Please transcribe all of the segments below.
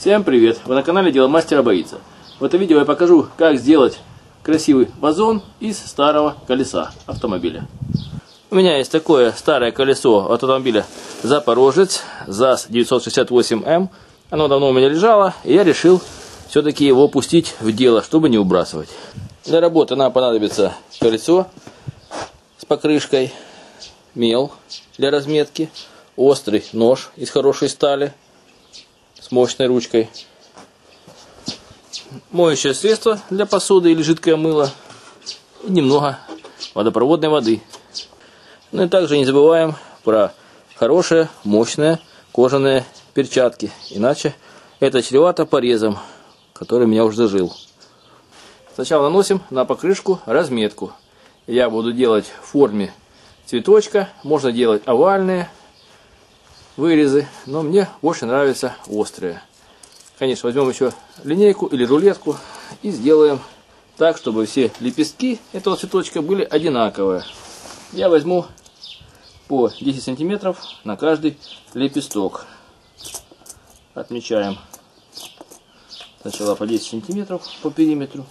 Всем привет! Вы на канале Дело мастера боится. В этом видео я покажу, как сделать красивый вазон из старого колеса автомобиля. У меня есть такое старое колесо от автомобиля Запорожец ЗАЗ-968М. Оно давно у меня лежало, и я решил все-таки его пустить в дело, чтобы не выбрасывать. Для работы нам понадобится колесо с покрышкой, мел для разметки, острый нож из хорошей стали с мощной ручкой, моющее средство для посуды или жидкое мыло и немного водопроводной воды. Ну и также не забываем про хорошие, мощные кожаные перчатки, иначе это чревато порезом, который меня уже зажил. Сначала наносим на покрышку разметку. Я буду делать в форме цветочка, можно делать овальные вырезы, но мне больше нравятся острые. Конечно, возьмем еще линейку или рулетку и сделаем так, чтобы все лепестки этого цветочка были одинаковые. Я возьму по 10 сантиметров на каждый лепесток. Отмечаем сначала по 10 сантиметров по периметру.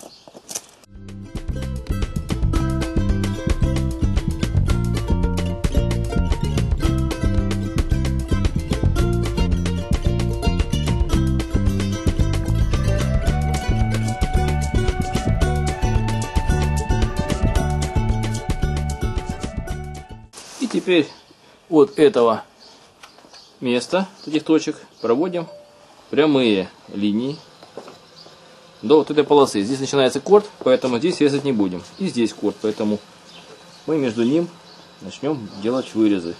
И теперь от этого места, этих точек, проводим прямые линии до вот этой полосы. Здесь начинается корд, поэтому здесь резать не будем. И здесь корд, поэтому мы между ним начнем делать вырезы.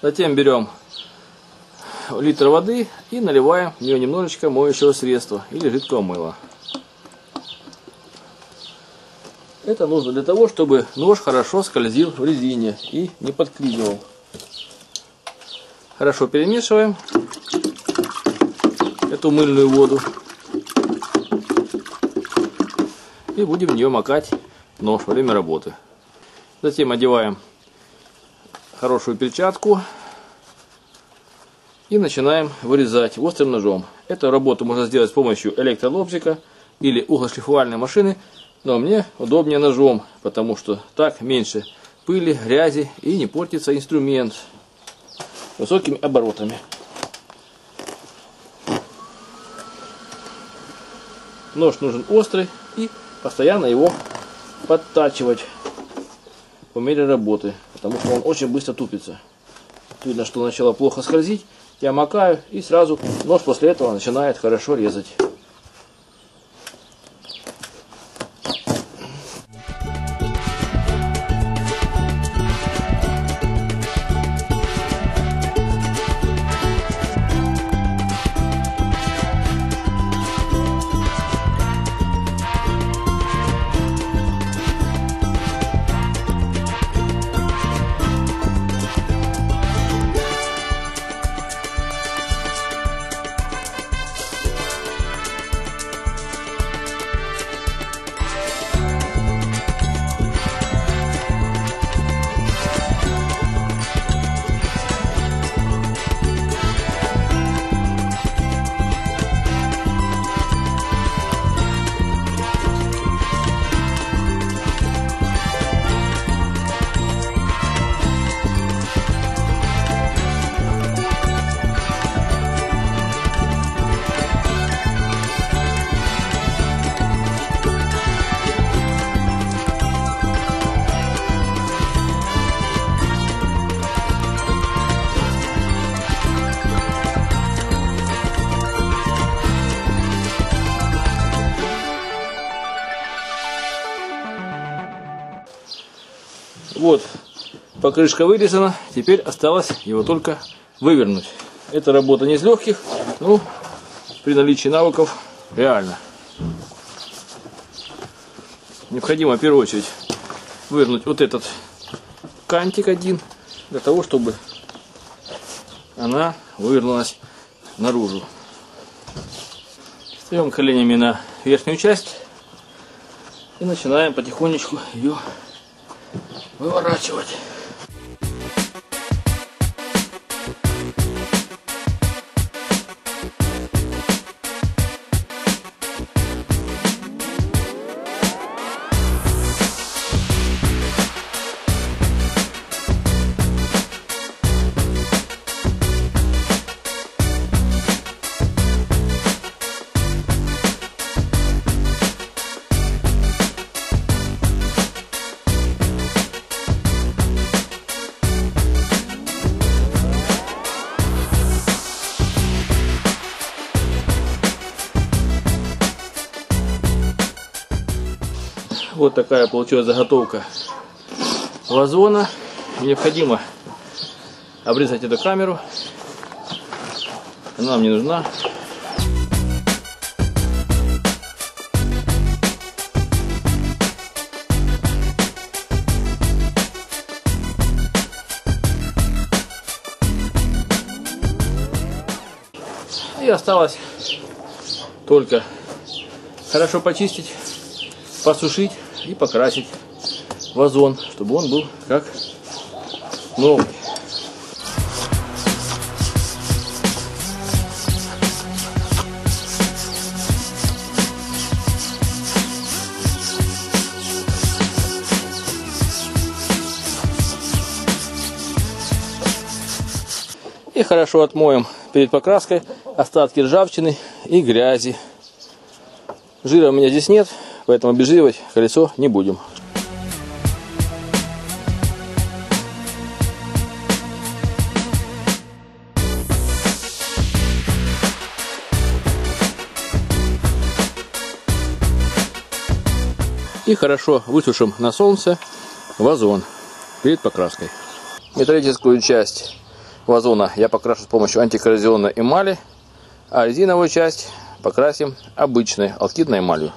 Затем берем литр воды и наливаем в нее немножечко моющего средства или жидкого мыла. Это нужно для того, чтобы нож хорошо скользил в резине и не подклинивал. Хорошо перемешиваем эту мыльную воду и будем в нее макать нож во время работы. Затем одеваем хорошую перчатку и начинаем вырезать острым ножом. Эту работу можно сделать с помощью электролобзика или углошлифовальной машины, но мне удобнее ножом, потому что так меньше пыли, грязи и не портится инструмент высокими оборотами. Нож нужен острый и постоянно его подтачивать по мере работы, потому что он очень быстро тупится. Видно, что начало плохо скользить. Я макаю, и сразу нож после этого начинает хорошо резать. Вот Покрышка вырезана, теперь осталось его только вывернуть. Эта работа не из легких, но при наличии навыков реально. Необходимо в первую очередь вывернуть вот этот кантик один, для того, чтобы она вывернулась наружу. Встаем коленями на верхнюю часть и начинаем потихонечку ее выворачивать. Вот такая получилась заготовка вазона. Необходимо обрезать эту камеру. Она нам не нужна. И осталось только хорошо почистить, посушить и покрасить вазон, чтобы он был как новый. И хорошо отмоем перед покраской остатки ржавчины и грязи. Жира у меня здесь нет, поэтому обезжиривать колесо не будем. И хорошо высушим на солнце вазон перед покраской. Металлическую часть вазона я покрашу с помощью антикоррозионной эмали, а резиновую часть покрасим обычной алкидной эмалью.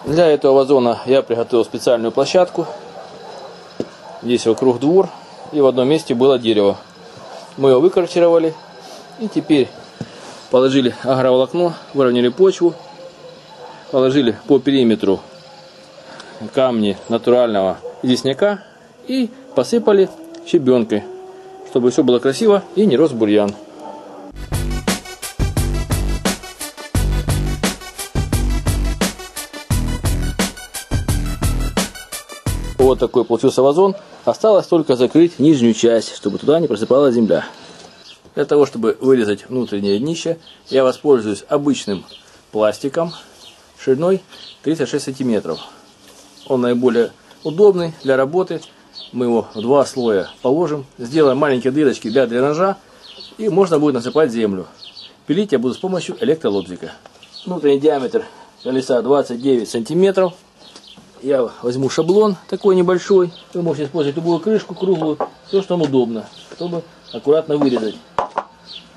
Для этого вазона я приготовил специальную площадку. Здесь вокруг двор, и в одном месте было дерево. Мы его выкорчевали, и теперь положили агроволокно, выровняли почву, положили по периметру камни натурального известняка и посыпали щебенкой, чтобы все было красиво и не рос бурьян. Вот такой получился вазон. Осталось только закрыть нижнюю часть, чтобы туда не просыпалась земля. Для того, чтобы вырезать внутреннее днище, я воспользуюсь обычным пластиком шириной 36 сантиметров. Он наиболее удобный для работы. Мы его в два слоя положим, сделаем маленькие дырочки для дренажа, и можно будет насыпать землю. Пилить я буду с помощью электролобзика. Внутренний диаметр колеса 29 сантиметров. Я возьму шаблон такой небольшой. Вы можете использовать любую крышку круглую, все, что вам удобно, чтобы аккуратно вырезать.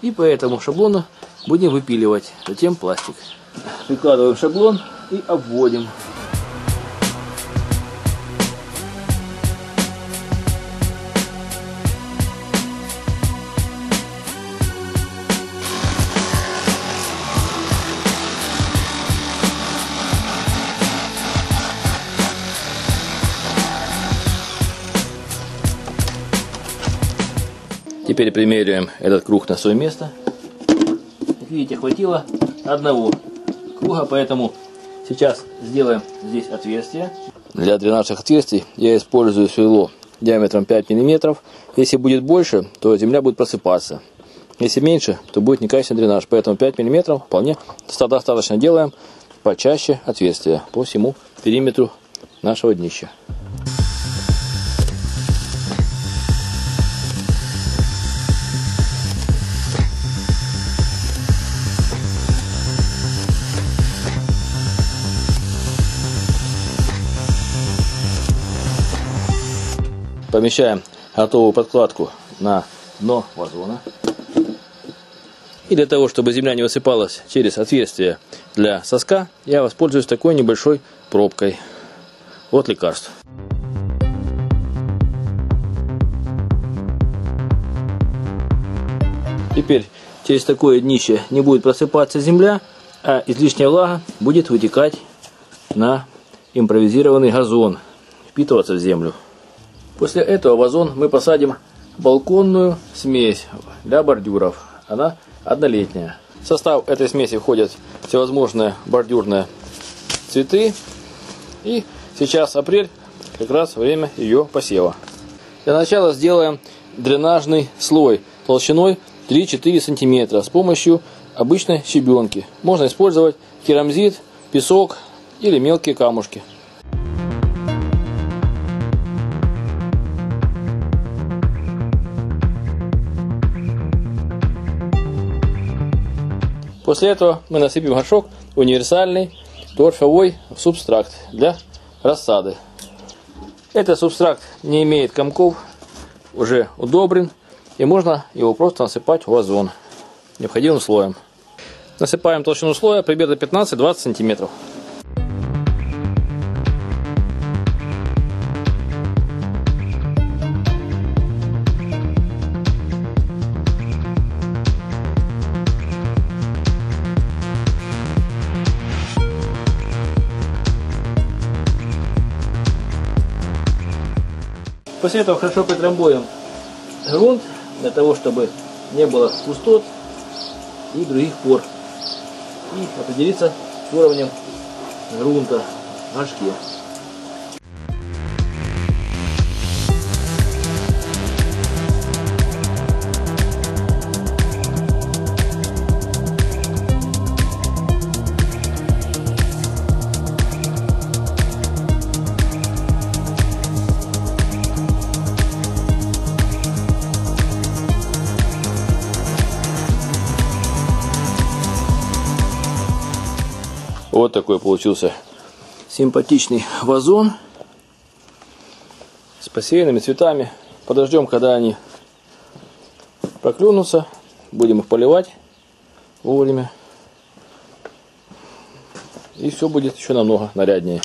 И по этому шаблону будем выпиливать затем пластик. Прикладываем шаблон и обводим. Теперь примеряем этот круг на свое место. Как видите, хватило одного круга, поэтому сейчас сделаем здесь отверстие. Для дренажных отверстий я использую сверло диаметром 5 мм. Если будет больше, то земля будет просыпаться. Если меньше, то будет некачественный дренаж. Поэтому 5 мм вполне достаточно. Делаем почаще отверстия по всему периметру нашего днища. Помещаем готовую подкладку на дно вазона. И для того, чтобы земля не высыпалась через отверстие для соска, я воспользуюсь такой небольшой пробкой от лекарств. Теперь через такое днище не будет просыпаться земля, а излишняя влага будет вытекать на импровизированный газон, впитываться в землю. После этого в вазон мы посадим балконную смесь для бордюров. Она однолетняя. В состав этой смеси входят всевозможные бордюрные цветы. И сейчас апрель, как раз время ее посева. Для начала сделаем дренажный слой толщиной 3-4 см с помощью обычной щебенки. Можно использовать керамзит, песок или мелкие камушки. После этого мы насыпем горшок универсальный торфовой субстракт для рассады. Этот субстракт не имеет комков, уже удобрен, и можно его просто насыпать в вазон необходимым слоем. Насыпаем толщину слоя примерно 15-20 см. После этого хорошо притрамбуем грунт, для того, чтобы не было пустот и других пор. И определиться с уровнем грунта в горшке. Вот такой получился симпатичный вазон с посеянными цветами. Подождем, когда они проклюнутся. Будем их поливать вовремя. И все будет еще намного наряднее.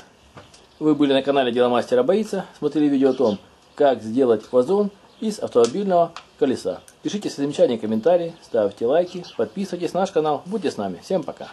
Вы были на канале Дело мастера боится. Смотрели видео о том, как сделать вазон из автомобильного колеса. Пишите свои замечания, комментарии, ставьте лайки, подписывайтесь на наш канал. Будьте с нами. Всем пока.